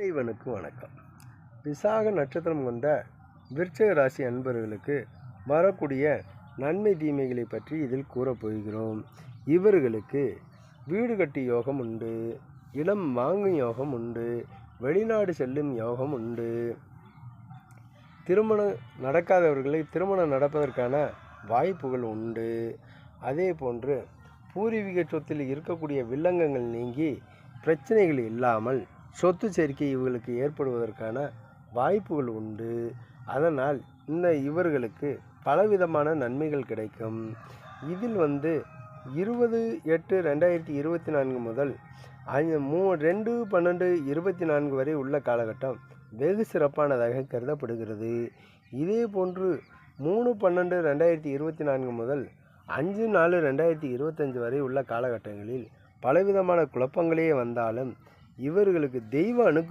இறைவனுக்கு வணக்கம். விசாக நட்சத்திரம் கொண்ட விருச்சிக ராசி அன்பர்களுக்கு வரக்கூடிய நன்மை தீமைகளை பற்றி இதில் கூறப்போகிறோம். இவர்களுக்கு வீடு கட்டி யோகம் உண்டு, இடம் வாங்கும் யோகம் உண்டு, வெளிநாடு செல்லும் யோகம் உண்டு. திருமணம் நடக்காதவர்களை திருமணம் நடப்பதற்கான வாய்ப்புகள் உண்டு. அதே போன்று பூர்வீக சொத்தில் இருக்கக்கூடிய வில்லங்கங்கள் நீங்கி பிரச்சனைகள் இல்லாமல் சொத்து சேர்க்கை இவர்களுக்கு ஏற்படுவதற்கான வாய்ப்புகள் உண்டு. அதனால் இவர்களுக்கு பலவிதமான நன்மைகள் கிடைக்கும். இதில் 20/8/2024 முதல் 2/12/24 வரை உள்ள காலகட்டம் வெகு சிறப்பானதாக கருதப்படுகிறது. இதே போன்று 3/12/2024 முதல் 5/4/2025 வரை உள்ள காலகட்டங்களில் பலவிதமான குழப்பங்களே வந்தாலும் இவர்களுக்கு தெய்வ அனுக்கிரகம்